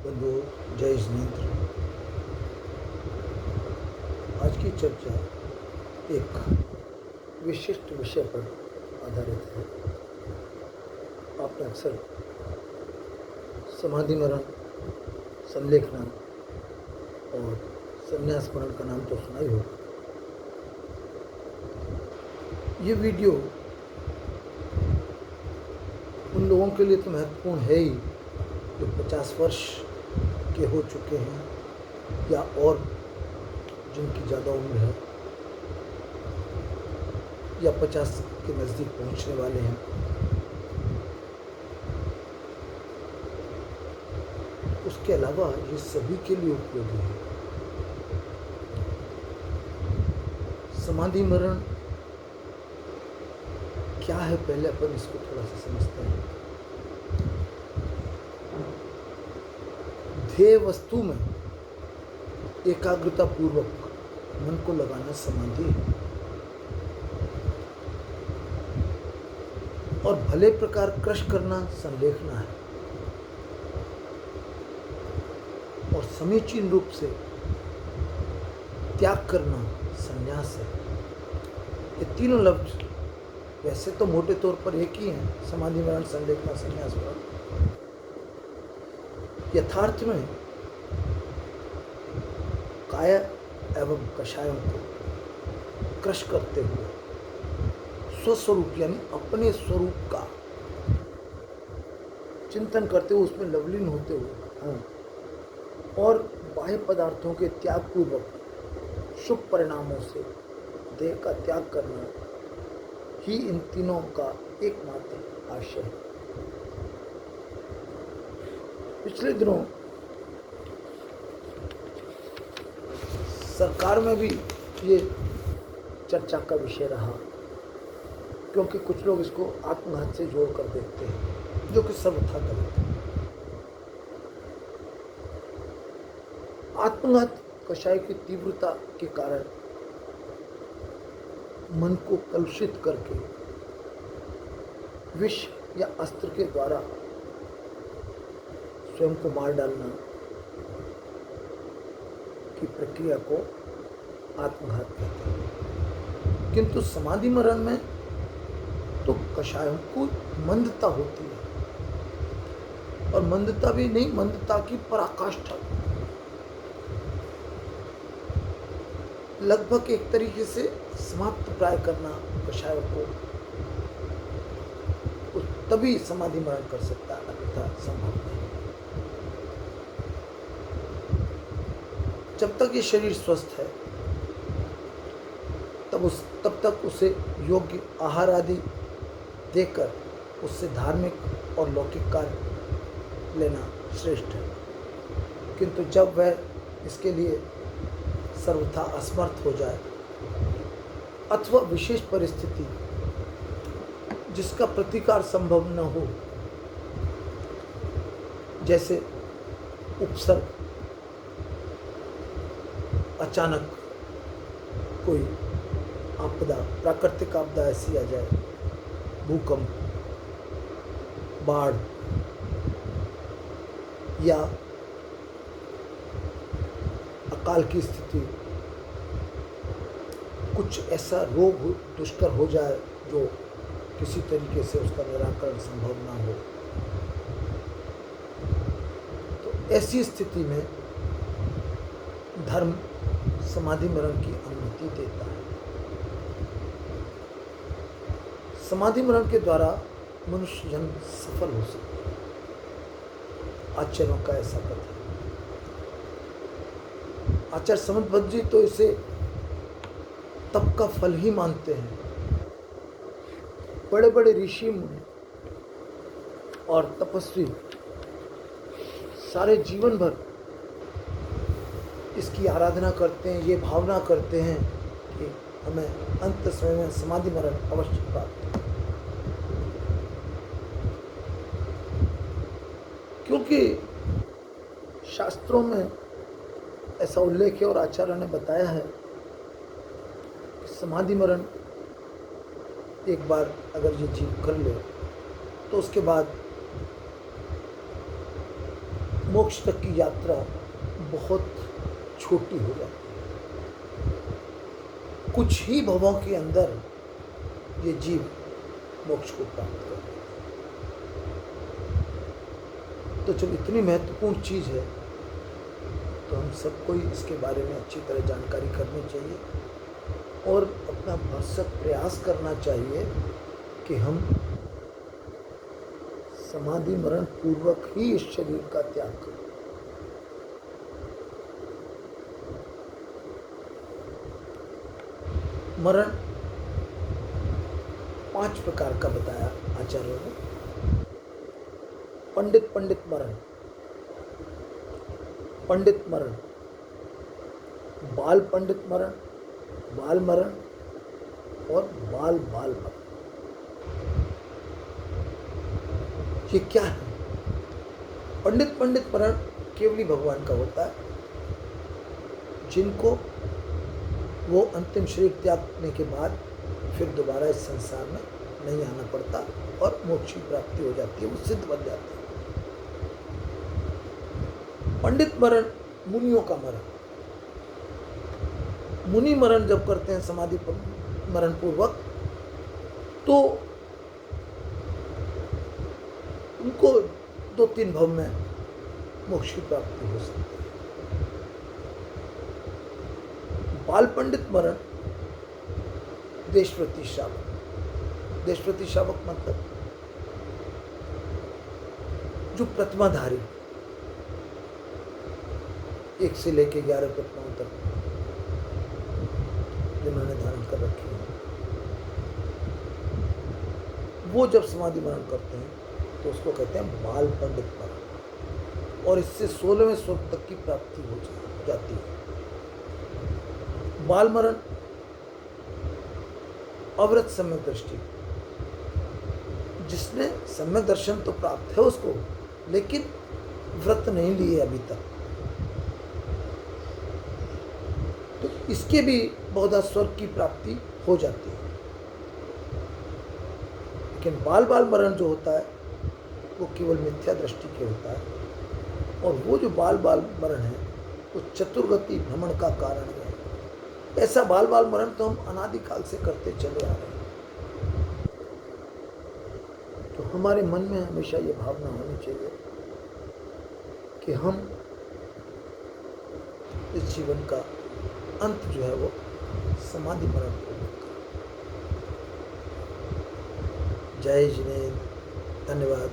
बंधु जय जिनेन्द्र। आज की चर्चा एक विशिष्ट विषय पर आधारित है। आपने अक्सर समाधि मरण, संलेखना और संन्यास मरण का नाम तो सुना ही होगा। ये वीडियो उन लोगों के लिए तो महत्वपूर्ण है ही जो 50 वर्ष के हो चुके हैं या और जिनकी ज़्यादा उम्र है या 50 के नज़दीक पहुंचने वाले हैं। उसके अलावा ये सभी के लिए उपयोगी है। समाधि मरण क्या है, पहले अपन इसको थोड़ा सा समझते हैं। ध्येय वस्तु में एकाग्रता पूर्वक मन को लगाना समाधि है और भले प्रकार क्रश करना संलेखना है और समीचीन रूप से त्याग करना संन्यास है। ये तीनों लफ्ज वैसे तो मोटे तौर पर एक ही हैं, समाधि मरण, संलेखना, संन्यास मरण। यथार्थ में काया एवं कषायों को क्रश करते हुए स्वस्वरूप यानी अपने स्वरूप का चिंतन करते हुए उसमें लवलीन होते हुए और बाह्य पदार्थों के त्याग पूर्वक शुभ परिणामों से देह का त्याग करना ही इन तीनों का एकमात्र आशय है। पिछले दिनों सरकार में भी ये चर्चा का विषय रहा, क्योंकि कुछ लोग इसको आत्मघात से जोड़कर देखते हैं, जो कि सर्वथा गलत है। आत्मघात कषाय की तीव्रता के कारण मन को कलुषित करके विष या अस्त्र के द्वारा स्वयं को मार डालना की प्रक्रिया को आत्मघात कहते हैं। किंतु समाधि मरण में तो कषायों को मंदता होती है और मंदता भी नहीं, मंदता की पराकाष्ठा, लगभग एक तरीके से समाप्त प्राय करना कषायों को, तभी समाधि मरण कर सकता है, अन्यथा संभव नहीं। जब तक ये शरीर स्वस्थ है तब तक उसे योग्य आहार आदि देकर उससे धार्मिक और लौकिक कार्य लेना श्रेष्ठ है। किंतु जब वह इसके लिए सर्वथा असमर्थ हो जाए अथवा विशेष परिस्थिति जिसका प्रतिकार संभव न हो, जैसे उपसर्ग, अचानक कोई आपदा, प्राकृतिक आपदा ऐसी आ जाए, भूकंप, बाढ़ या अकाल की स्थिति, कुछ ऐसा रोग दुष्कर हो जाए जो किसी तरीके से उसका निराकरण संभव ना हो, तो ऐसी स्थिति में धर्म समाधि मरण की अनुमति देता है। समाधि मरण के द्वारा मनुष्य जन्म सफल हो सकता है, आचार्यों का ऐसा कथन है। आचार्य समंतभद्र जी तो इसे तप का फल ही मानते हैं। बड़े बड़े ऋषि मुनि और तपस्वी सारे जीवन भर इसकी आराधना करते हैं, ये भावना करते हैं कि हमें अंत समय में समाधि मरण अवश्य प्राप्त हो। क्योंकि शास्त्रों में ऐसा उल्लेख है और आचार्य ने बताया है कि समाधि मरण एक बार अगर ये जीव कर ले तो उसके बाद मोक्ष तक की यात्रा बहुत छोटी हो जाती है। कुछ ही भवों के अंदर ये जीव मोक्ष को प्राप्त कर लेता है। तो जब इतनी महत्वपूर्ण चीज़ है तो हम सबको इसके बारे में अच्छी तरह जानकारी करनी चाहिए और अपना भरसक प्रयास करना चाहिए कि हम समाधि मरण पूर्वक ही इस शरीर का त्याग करें। मरण 5 प्रकार का बताया आचार्यों ने। पंडित मरण, पंडित मरण, बाल पंडित मरण, बाल मरण और बाल मरण। ये क्या है? पंडित मरण केवली भगवान का होता है, जिनको वो अंतिम शरीर त्यागने के बाद फिर दोबारा इस संसार में नहीं आना पड़ता और मोक्ष की प्राप्ति हो जाती है, वो सिद्ध बन जाते हैं। पंडित मरण मुनियों का मरण। मुनि मरण जब करते हैं समाधि मरण पूर्वक, तो उनको 2-3 भव में मोक्ष की प्राप्ति हो सकती है। बाल पंडित मरण देशप्रति शावक। देशप्रति शावक मतलब जो प्रतिमाधारी, 1 से लेके 11 प्रतिमाओं तक जिन्होंने धारण कर रखी है, वो जब समाधि मरण करते हैं तो उसको कहते हैं बाल पंडित मरण, और इससे 16वें स्वर्ग तक की प्राप्ति हो जाती है। बाल मरण अव्रत सम्यक दृष्टि, जिसने सम्यक दर्शन तो प्राप्त है उसको, लेकिन व्रत नहीं लिए अभी तक, तो इसके भी बहुधा स्वर्ग की प्राप्ति हो जाती है। लेकिन बाल मरण जो होता है वो केवल मिथ्या दृष्टि के होता है, और वो जो बाल मरण है वो चतुर्गति भ्रमण का कारण है। ऐसा बाल मरण तो हम अनादिकाल से करते चले आ रहे हैं। तो हमारे मन में हमेशा ये भावना होनी चाहिए कि हम इस जीवन का अंत जो है वो समाधि मरण पूर्वक करें। जय जिनेन्द्र, धन्यवाद।